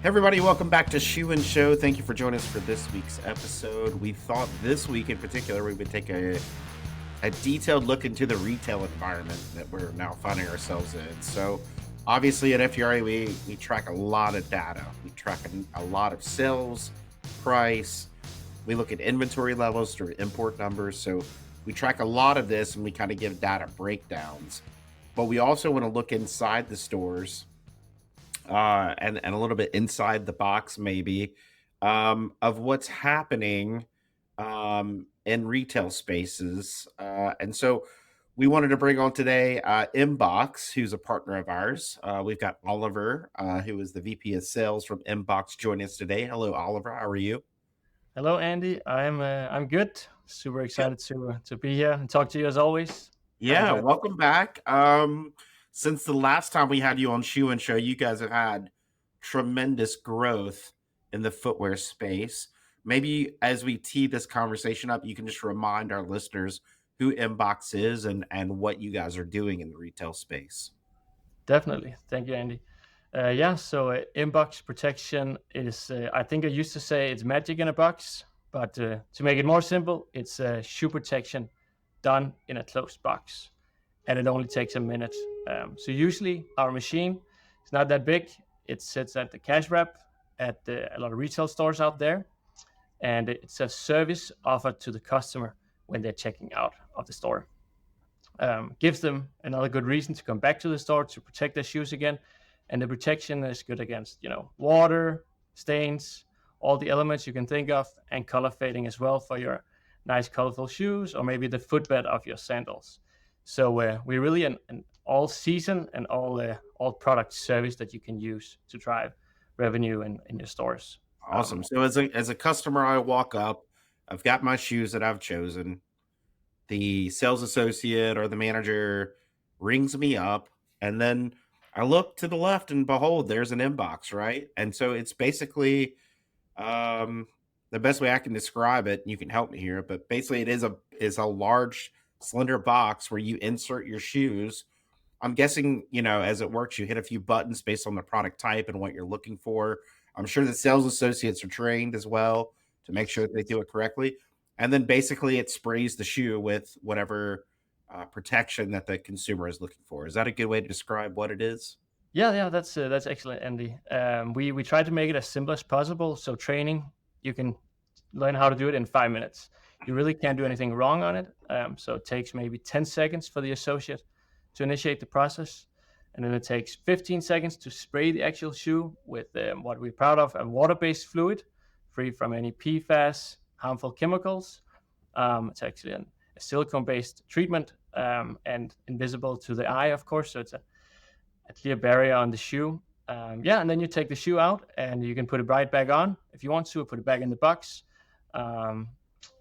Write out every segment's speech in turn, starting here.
Hey everybody, welcome back to Shoe and Show. Thank you for joining us for this week's episode. We thought this week in particular we would take a detailed look into the retail environment that we're now finding ourselves in. So obviously at FDRA we track a lot of data. We track a lot of sales, price. We look at inventory levels through import numbers. So we track a lot of this and we kind of give data breakdowns. But we also want to look inside the stores and a little bit inside the box, maybe, of what's happening in retail spaces. And so we wanted to bring on today Imbox, who's a partner of ours. We've got Oliver, who is the VP of Sales from Imbox, joining us today. Hello, Oliver. How are you? Hello, Andy. I'm good. Super excited to be here and talk to you as always. I Yeah, enjoy it. welcome back. Since the last time we had you on Shoe and Show, you guys have had tremendous growth in the footwear space. Maybe as we tee this conversation up, you can just remind our listeners who Inbox is and what you guys are doing in the retail space. Definitely. Thank you, Andy. So inbox protection is, I think I used to say it's magic in a box, but to make it more simple, it's shoe protection done in a closed box. And it only takes a minute. So usually our machine is not that big. It sits at the cash wrap at a lot of retail stores out there. And it's a service offered to the customer when they're checking out of the store. Gives them another good reason to come back to the store to protect their shoes again. And the protection is good against, water, stains, all the elements you can think of, and color fading as well for your nice colorful shoes or maybe the footbed of your sandals. So we're really an all season and all product service that you can use to drive revenue in your stores. Awesome. So as a customer, I walk up, I've got my shoes that I've chosen. The sales associate or the manager rings me up, and then I look to the left and behold, there's an inbox, right? And so it's basically the best way I can describe it, and you can help me here, but basically it is a large slender box where you insert your shoes. I'm guessing, as it works, you hit a few buttons based on the product type and what you're looking for. I'm sure the sales associates are trained as well to make sure that they do it correctly. And then basically it sprays the shoe with whatever protection that the consumer is looking for. Is that a good way to describe what it is? Yeah, that's excellent, Andy. We try to make it as simple as possible. So training, you can learn how to do it in 5 minutes. You really can't do anything wrong on it. So it takes maybe 10 seconds for the associate to initiate the process. And then it takes 15 seconds to spray the actual shoe with what we're proud of, a water-based fluid, free from any PFAS, harmful chemicals. It's actually a silicone-based treatment and invisible to the eye, of course. So it's a clear barrier on the shoe. And then you take the shoe out and you can put it right back on if you want to, or put it back in the box.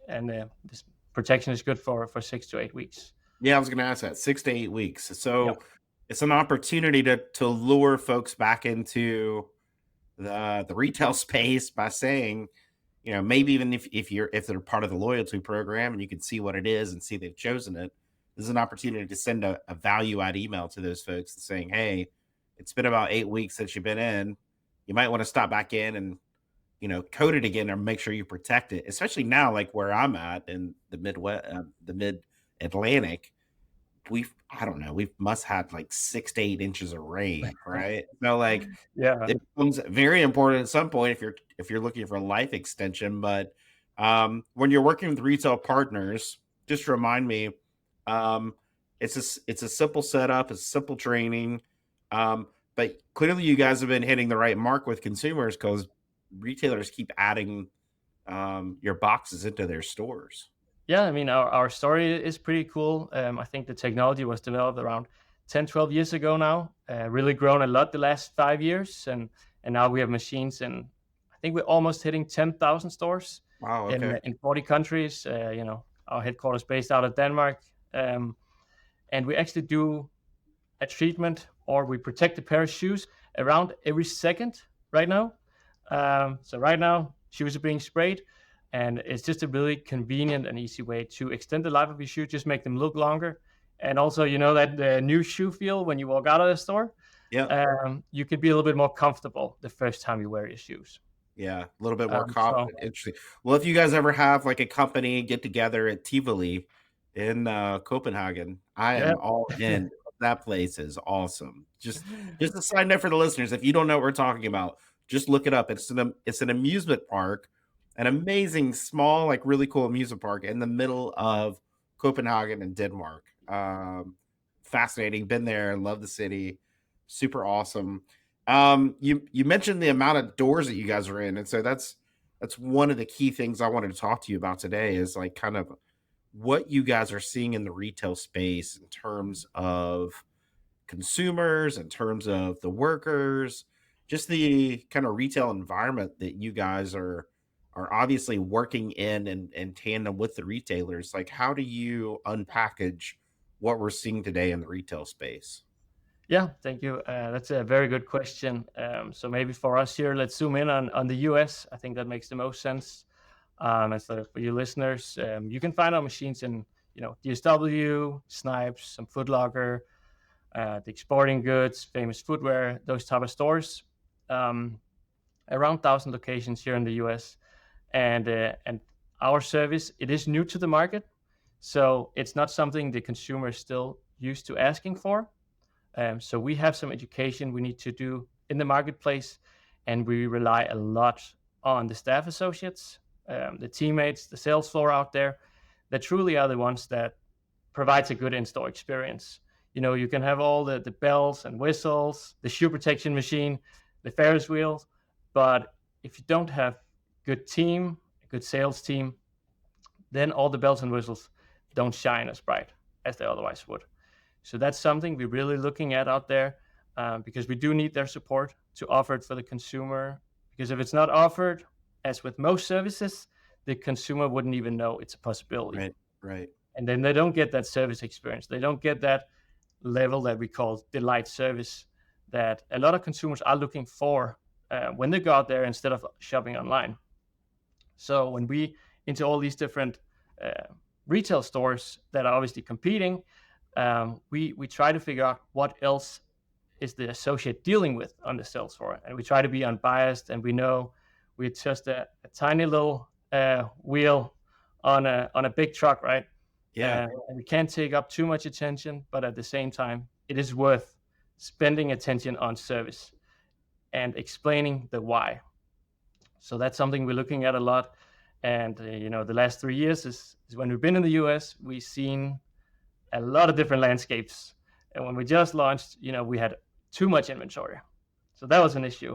This protection is good for 6 to 8 weeks. Yeah, I was going to ask that 6 to 8 weeks. So Yep. it's an opportunity to lure folks back into the retail space by saying, maybe even if they're part of the loyalty program and you can see what it is and see they've chosen it, this is an opportunity to send a value add email to those folks saying, hey, it's been about 8 weeks since you've been in. You might want to stop back in and code it again or make sure you protect it, especially now, like where I'm at in the Midwest, the Mid Atlantic. I don't know, we must have like 6 to 8 inches of rain, right? So like Yeah. it becomes very important at some point if you're looking for life extension. But when you're working with retail partners, just remind me, um, it's a simple setup, it's simple training, but clearly you guys have been hitting the right mark with consumers because retailers keep adding your boxes into their stores. Yeah, I mean, our story is pretty cool. I think the technology was developed around 10, 12 years ago now, really grown a lot the last 5 years. And now we have machines in, I think we're almost hitting 10,000 stores Wow. Okay. in 40 countries. Our headquarters based out of Denmark. And we actually do a treatment or we protect a pair of shoes around every second right now. So right now, shoes are being sprayed. And it's just a really convenient and easy way to extend the life of your shoe, just make them look longer. And also, that the new shoe feel when you walk out of the store. Yeah. You could be a little bit more comfortable the first time you wear your shoes. Yeah, a little bit more So confident. Interesting. Well, if you guys ever have like a company get together at Tivoli in Copenhagen, I yeah, am all in. That place is awesome. Just a side note for the listeners, if you don't know what we're talking about, just look it up. It's an amusement park, an amazing small, like really cool amusement park in the middle of Copenhagen in Denmark. Fascinating. Been there, love the city, super awesome. You mentioned the amount of doors that you guys are in, and so that's one of the key things I wanted to talk to you about today is like kind of what you guys are seeing in the retail space in terms of consumers, in terms of the workers, just the kind of retail environment that you guys are obviously working in tandem with the retailers. Like, how do you unpackage what we're seeing today in the retail space? yeah, thank you. That's a very good question. So maybe for us here, let's zoom in on the US. I think that makes the most sense. And so for you listeners, you can find our machines in DSW, Snipes, some Foot Locker, the Sporting Goods, Famous Footwear, those type of stores. Um, Around 1,000 locations here in the US, and our service, it is new to the market, so it's not something the consumer is still used to asking for. So we have some education we need to do in the marketplace, and we rely a lot on the staff associates, the teammates, the sales floor out there, that truly are the ones that provides a good in-store experience. You can have all the bells and whistles, the shoe protection machine, the Ferris wheels, but if you don't have good team, a good sales team, then all the bells and whistles don't shine as bright as they otherwise would. So that's something we're really looking at out there, because we do need their support to offer it for the consumer. Because if it's not offered, as with most services, the consumer wouldn't even know it's a possibility. Right, right. And then they don't get that service experience. They don't get that level that we call delight service that a lot of consumers are looking for when they go out there instead of shopping online. So when we into all these different uh, retail stores that are obviously competing, we try to figure out what else is the associate dealing with on the sales floor, and we try to be unbiased. And we know we're just a tiny little wheel on a big truck, right? Yeah. And we can't take up too much attention, but at the same time, it is worth spending attention on service and explaining the why. So that's something we're looking at a lot. And the last 3 years is when we've been in the US, we've seen a lot of different landscapes. And when we just launched, we had too much inventory. So that was an issue.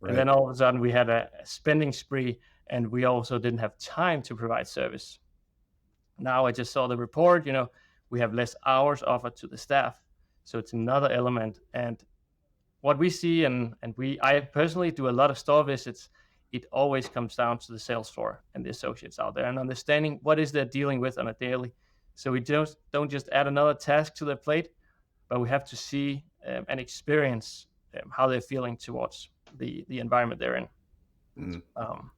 And Right. then all of a sudden we had a spending spree, and we also didn't have time to provide service. Now I just saw the report, we have less hours offered to the staff. So it's another element. And what we see, and I personally do a lot of store visits, it always comes down to the sales floor and the associates out there and understanding what is they're dealing with on a daily. So we just don't just add another task to their plate, but we have to see and experience how they're feeling towards the environment they're in. Mm. Um,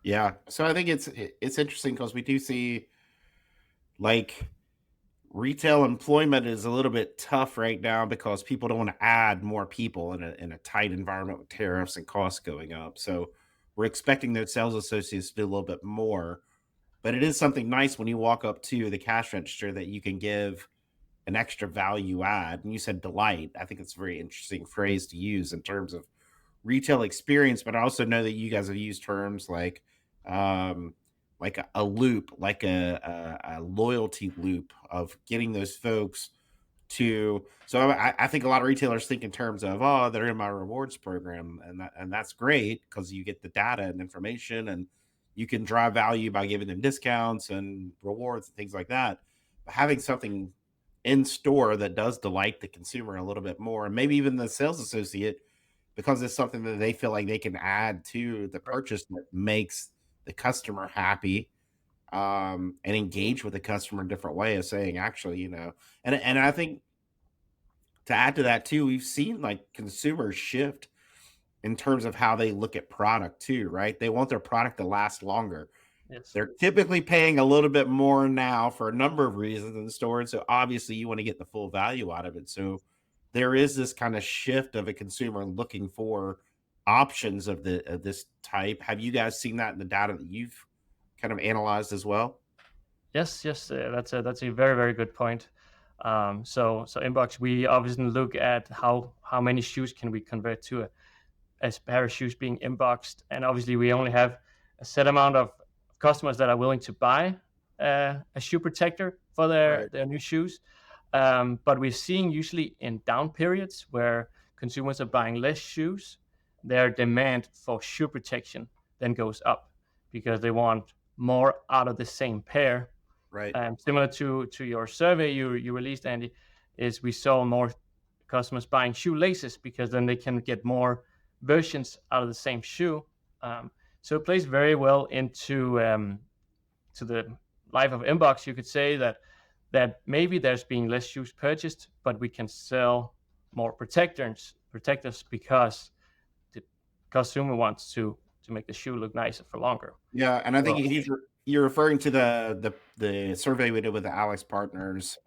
Yeah. So I think it's interesting because we do see like retail employment is a little bit tough right now because people don't want to add more people in a tight environment with tariffs and costs going up. So we're expecting those sales associates to do a little bit more. But it is something nice when you walk up to the cash register that you can give an extra value add. And you said delight. I think it's a very interesting phrase to use in terms of retail experience, but I also know that you guys have used terms um, like a loop, like a loyalty loop of getting those folks to. So I think a lot of retailers think in terms of, oh, they're in my rewards program, and that's great because you get the data and information, and you can drive value by giving them discounts and rewards and things like that. But having something in store that does delight the consumer a little bit more, and maybe even the sales associate, because it's something that they feel like they can add to the right. purchase that makes the customer happy, and engage with the customer in a different way of saying, actually, and I think to add to that too, we've seen like consumers shift in terms of how they look at product too, right? They want their product to last longer. Yes. They're typically paying a little bit more now for a number of reasons in the store. And so obviously you want to get the full value out of it. So there is this kind of shift of a consumer looking for options of this type. Have you guys seen that in the data that you've kind of analyzed as well? Yes, yes, that's a very very good point. So inbox, we obviously look at how many shoes can we convert to a pair of shoes being inboxed, and obviously we only have a set amount of customers that are willing to buy a shoe protector for Right. their new shoes. But we're seeing usually in down periods where consumers are buying less shoes, their demand for shoe protection then goes up because they want more out of the same pair. Right. Similar to your survey you released, Andy, is we saw more customers buying shoelaces because then they can get more versions out of the same shoe. So it plays very well into to the life of Inbox. You could say that maybe there's being less shoes purchased, but we can sell more protectors because the consumer wants to make the shoe look nicer for longer. Yeah, and I think So you're referring to the survey we did with the Alex partners,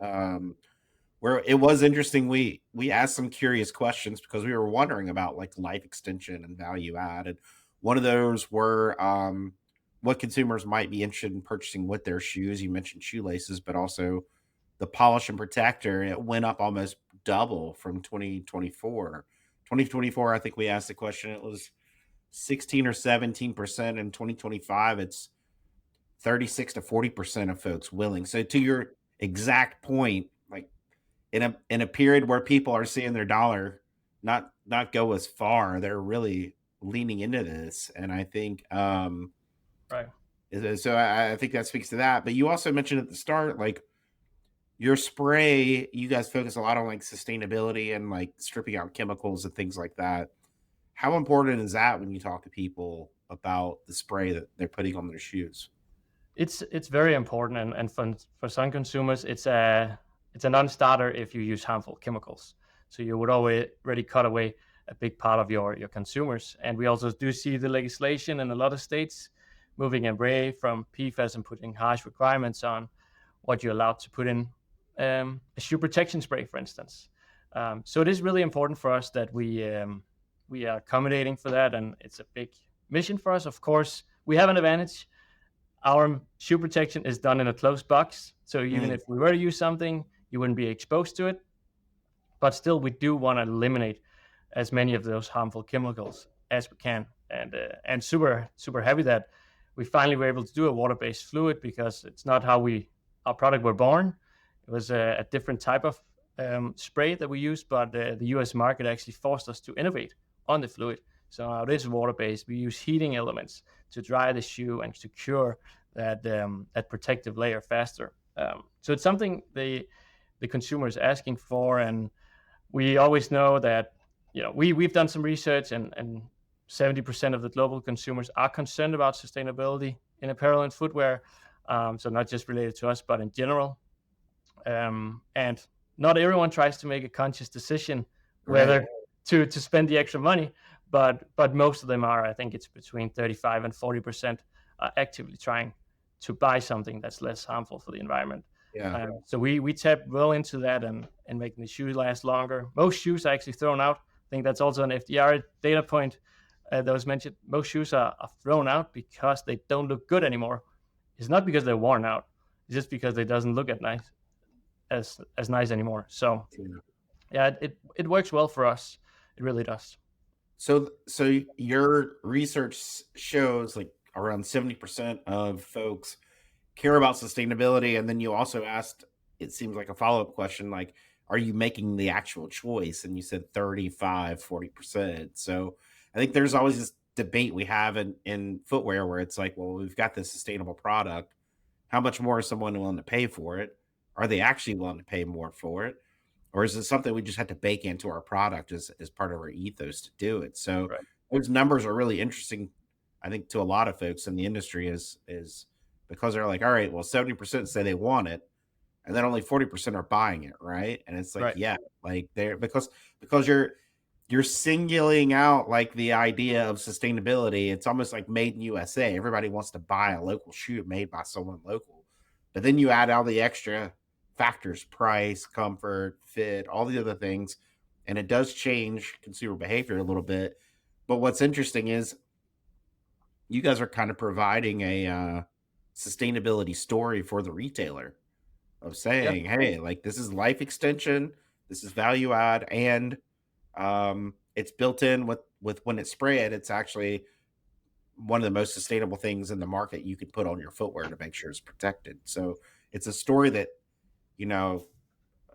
where it was interesting. We asked some curious questions because we were wondering about like life extension and value add, and one of those were what consumers might be interested in purchasing with their shoes. You mentioned shoelaces, but also the polish and protector. It went up almost double from 2024. 2024, I think we asked the question. It was 16 or 17%. In 2025, it's 36 to 40% of folks willing. So to your exact point, like in a period where people are seeing their dollar not go as far, they're really leaning into this. And I think right. so I think that speaks to that. But you also mentioned at the start, like your spray, you guys focus a lot on like sustainability and like stripping out chemicals and things like that. How important is that when you talk to people about the spray that they're putting on their shoes? It's very important, and for some consumers, it's a non-starter if you use harmful chemicals. So you would already cut away a big part of your consumers. And we also do see the legislation in a lot of states moving away from PFAS and putting harsh requirements on what you're allowed to put in a shoe protection spray, for instance. So it is really important for us that we are accommodating for that, and it's a big mission for us. Of course, we have an advantage. Our shoe protection is done in a closed box, so even Mm, if we were to use something, you wouldn't be exposed to it. But still, we do want to eliminate as many of those harmful chemicals as we can, and super happy that we finally were able to do a water-based fluid because it's not how our product were born. It was a different type of spray that we used, but the U.S. market actually forced us to innovate on the fluid. So now it is water-based. We use heating elements to dry the shoe and secure that protective layer faster. So it's something the consumer is asking for, and we always know that we've done some research, and 70% of the global consumers are concerned about sustainability in apparel and footwear. So not just related to us, but in general. And not everyone tries to make a conscious decision right. whether to spend the extra money, but most of them are. I think it's between 35 and 40% are actively trying to buy something that's less harmful for the environment. Yeah. So we tap well into that and making the shoes last longer. Most shoes are actually thrown out. I think that's also an FDRA data point that was mentioned. Most shoes are thrown out because they don't look good anymore. It's not because they're worn out. It's just because they doesn't look as nice anymore. So Yeah. yeah, it works well for us. It really does. So your research shows like around 70% of folks care about sustainability. And then you also asked, it seems like a follow-up question, like, are you making the actual choice? And you said 35, 40%. So I think there's always this debate we have in footwear where it's like, well, we've got this sustainable product. How much more is someone willing to pay for it? Are they actually willing to pay more for it? Or is it something we just have to bake into our product as part of our ethos to do it? So Right. those numbers are really interesting, I think, to a lot of folks in the industry is because they're like, all right, well, 70% say they want it, and then only 40% are buying it, right? And it's like, Right. yeah, like they're because you're singling out like the idea of sustainability. It's almost like made in USA. Everybody wants to buy a local shoe made by someone local. But then you add all the extra factors, price, comfort, fit, all the other things. and it does change consumer behavior a little bit. But what's interesting is you guys are kind of providing a sustainability story for the retailer of Yeah. saying, hey, like this is life extension, this is value add, and it's built in with when it's sprayed, it's actually one of the most sustainable things in the market you could put on your footwear to make sure it's protected. So it's a story that, you know,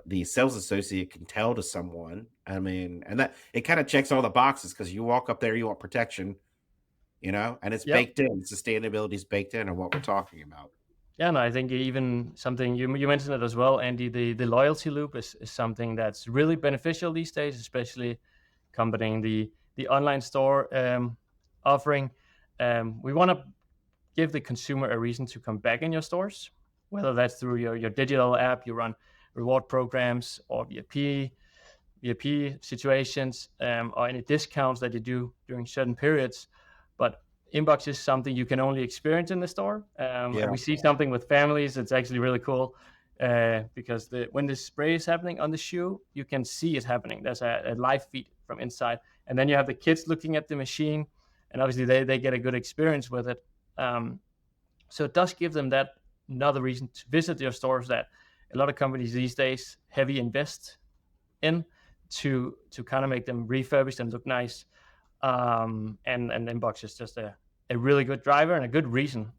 the sales associate can tell to someone. I mean, and that it kind of checks all the boxes because you walk up there, you want protection, and it's Yeah. baked in. Sustainability is baked in on what we're talking about. Yeah, and I think even something you mentioned it as well, Andy. The loyalty loop is something that's really beneficial these days, especially combining the online store offering. We want to give the consumer a reason to come back in your stores, whether that's through your digital app, you run reward programs, or VIP situations, or any discounts that you do during certain periods. But Imbox is something you can only experience in the store. Yeah. And we see something with families. It's actually really cool because when the spray is happening on the shoe, you can see it happening. There's a live feed from inside. And then you have the kids looking at the machine, and obviously they get a good experience with it. So it does give them that another reason to visit your stores that a lot of companies these days heavy invest in to kind of make them refurbished and look nice. And Imbox is just a really good driver and a good reason.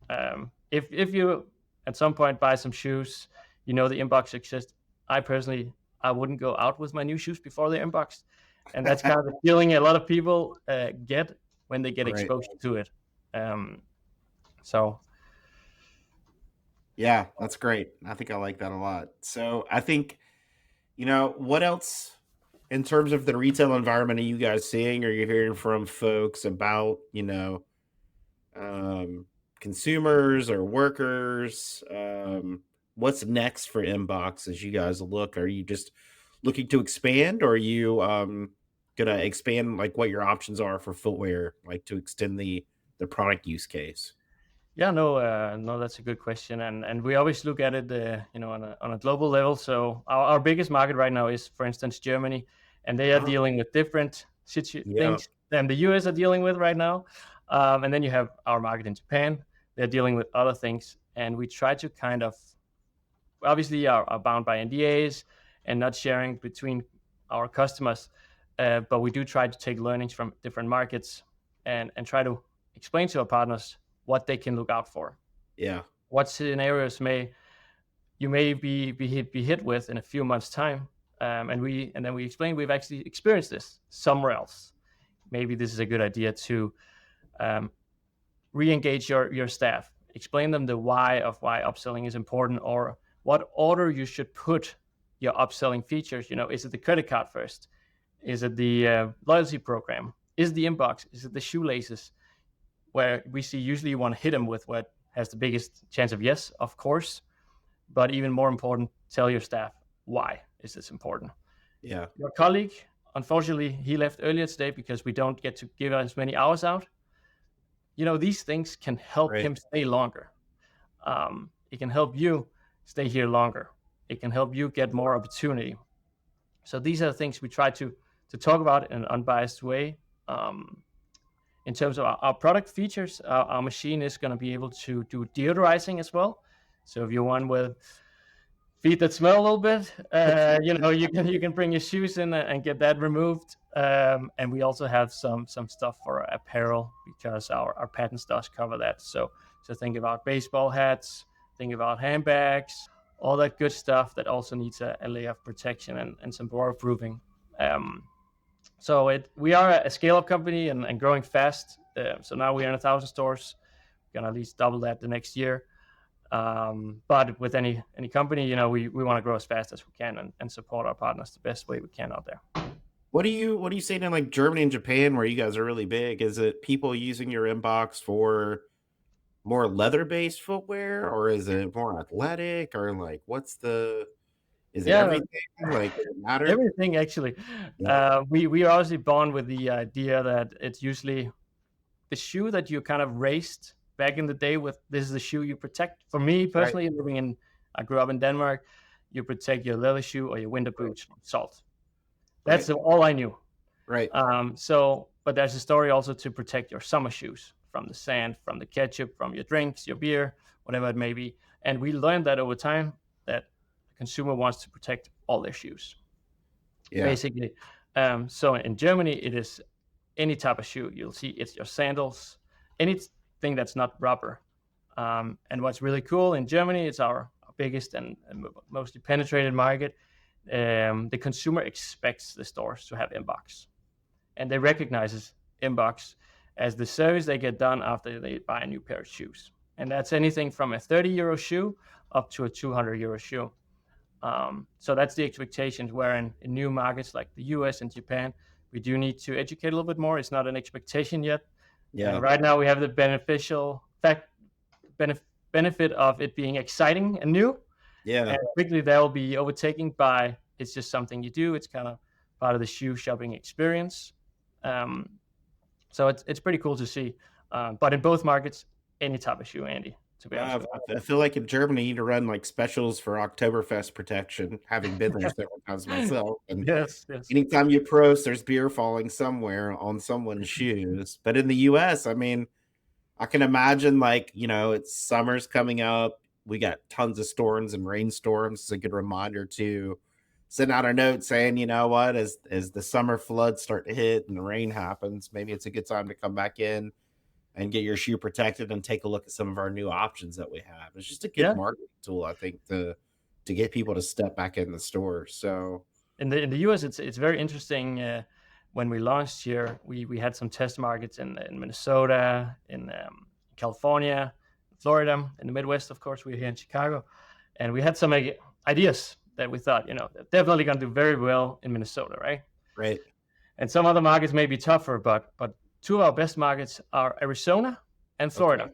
If you at some point buy some shoes, the Imbox exists. I wouldn't go out with my new shoes before they're inboxed, and that's kind of the feeling a lot of people get when they get Right. exposed to it. So Yeah, that's great. I think I like that a lot. So I think, what else in terms of the retail environment are you guys seeing? Are you hearing from folks about, consumers or workers? What's next for Inbox as you guys look? Are you just looking to expand, or are you gonna expand like what your options are for footwear, like to extend the product use case? yeah, no, that's a good question, and we always look at it, on a global level. So our biggest market right now is, for instance, Germany, and they are Oh, dealing with different yeah, things than the US are dealing with right now. And then you have our market in Japan; they're dealing with other things, and we try to kind of obviously are bound by NDAs and not sharing between our customers, but we do try to take learnings from different markets and try to explain to our partners what they can look out for, yeah, what scenarios you may be hit with in a few months' time, and then we explain we've actually experienced this somewhere else. Maybe this is a good idea to re-engage your staff, explain them the why of why upselling is important, or what order you should put your upselling features. Is it the credit card first? Is it the loyalty program? Is it the inbox? Is it the shoelaces? Where we see usually you want to hit them with what has the biggest chance of yes, of course. But even more important, tell your staff why is this important. yeah, Your colleague, unfortunately, he left earlier today because we don't get to give as many hours out. These things can help right, him stay longer. It can help you stay here longer. It can help you get more opportunity. So these are the things we try to talk about in an unbiased way. In terms of our product features, our machine is going to be able to do deodorizing as well. So if you're one with feet that smell a little bit, you can bring your shoes in and get that removed. And we also have some stuff for apparel because our patents does cover that. So think about baseball hats, think about handbags, all that good stuff that also needs a layer of protection and some waterproofing. So we are a scale-up company and growing fast. So now we are in 1,000 stores. We're gonna at least double that the next year. But with any company, we want to grow as fast as we can and support our partners the best way we can out there. What do you say in like Germany and Japan where you guys are really big? Is it people using your inbox for more leather-based footwear, or is it more athletic, or like is it Yeah, everything? Like, does it matter? everything actually. Yeah, We are obviously born with the idea that it's usually the shoe that you kind of raised back in the day with. This is the shoe you protect. For me right, personally, I grew up in Denmark. You protect your leather shoe or your winter right. boots from salt. That's all I knew. Right. But there's a story also to protect your summer shoes from the sand, from the ketchup, from your drinks, your beer, whatever it may be. And we learned that over time that the consumer wants to protect all their shoes, Yeah. basically. So in Germany, it is any type of shoe. You'll see it's your sandals, anything that's not rubber. And what's really cool in Germany, it's our biggest and mostly penetrated market. The consumer expects the stores to have Imbox, and they recognize Imbox as the service they get done after they buy a new pair of shoes. And that's anything from a 30 euro shoe up to a 200 euro shoe. So that's the expectations, where in new markets like the US and Japan, we do need to educate a little bit more. It's not an expectation yet. Yeah. Right now we have the benefit of it being exciting and new. Yeah. And quickly that will be overtaken by, it's just something you do. It's kind of part of the shoe shopping experience. So it's pretty cool to see. But in both markets, any type of shoe, Andy, to be honest. I feel like in Germany, you need to run like specials for Oktoberfest protection, having been there several times myself. And Yes. anytime you post, there's beer falling somewhere on someone's shoes. But in the US, I mean, I can imagine, like, it's summer's coming up. We got tons of storms and rainstorms. It's a good reminder to send out a note saying, you know what, as the summer floods start to hit and the rain happens, maybe it's a good time to come back in and get your shoe protected and take a look at some of our new options that we have. It's just a good marketing tool, I think, to get people to step back in the store. So in the US, it's very interesting. When we launched here, we had some test markets in Minnesota, in California, Florida, in the Midwest. Of course, we're here in Chicago, and we had some ideas that we thought, they're definitely going to do very well in Minnesota, right? Right. And some other markets may be tougher, but two of our best markets are Arizona and Florida.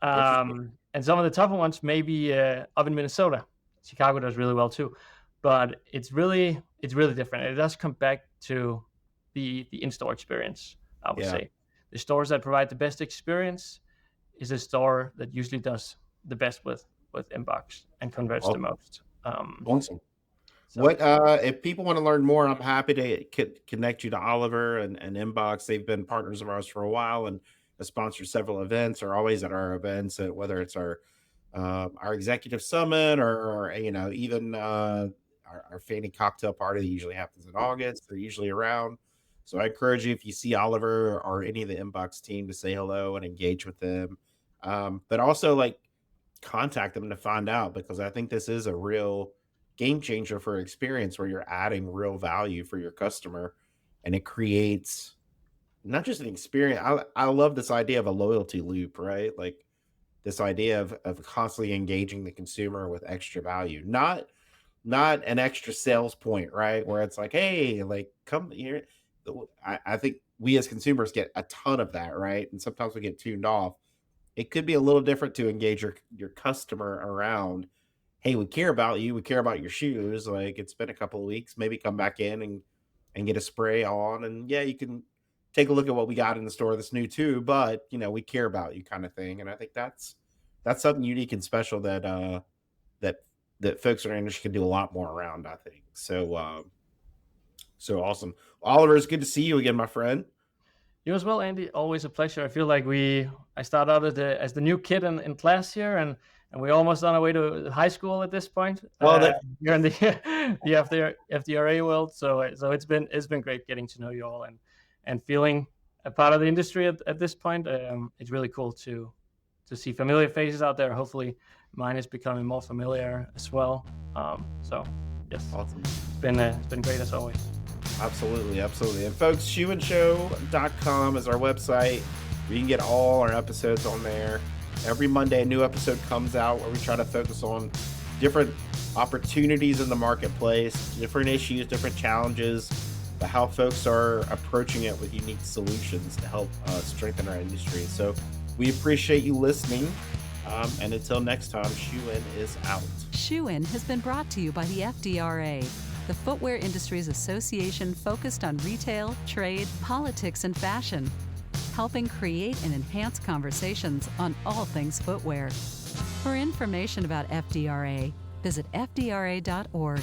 Okay. And some of the tougher ones may be up in Minnesota. Chicago does really well too, but it's really different. It does come back to the in-store experience, I would say. The stores that provide the best experience is a store that usually does the best with Imbox and converts the most. Awesome. So. What if people want to learn more? I'm happy to connect you to Oliver and Imbox. They've been partners of ours for a while and have sponsored several events. Are always at our events, whether it's our executive summit or even our Fanny cocktail party that usually happens in August. They're usually around. So I encourage you, if you see Oliver or any of the Imbox team, to say hello and engage with them. But also, like, contact them to find out, because I think this is a real game changer for experience where you're adding real value for your customer, and it creates not just an experience. I love this idea of a loyalty loop, right? Like this idea of constantly engaging the consumer with extra value, not an extra sales point, right? Where it's like, hey, like, come here. I think we as consumers get a ton of that, right? And sometimes we get tuned off. It could be a little different to engage your customer around, hey, we care about you. We care about your shoes. Like, it's been a couple of weeks. Maybe come back in and get a spray on. And yeah, you can take a look at what we got in the store that's new too. But, we care about you, kind of thing. And I think that's something unique and special that folks in our industry can do a lot more around, I think. So awesome. Oliver, it's good to see you again, my friend. You as well, Andy. Always a pleasure. I feel like I started out as the new kid in class here, and we're almost on our way to high school at this point. Well, you're in the FDRA world, so it's been great getting to know you all and feeling a part of the industry at this point. It's really cool to see familiar faces out there. Hopefully, mine is becoming more familiar as well. So yes, awesome. It's been great as always. Absolutely. And folks, shoeandshow.com is our website. You can get all our episodes on there. Every Monday, a new episode comes out where we try to focus on different opportunities in the marketplace, different issues, different challenges, but how folks are approaching it with unique solutions to help strengthen our industry. So we appreciate you listening. And until next time, Shoe In is out. Shoe In has been brought to you by the FDRA, the Footwear Industries Association focused on retail, trade, politics, and fashion, helping create and enhance conversations on all things footwear. For information about FDRA, visit fdra.org.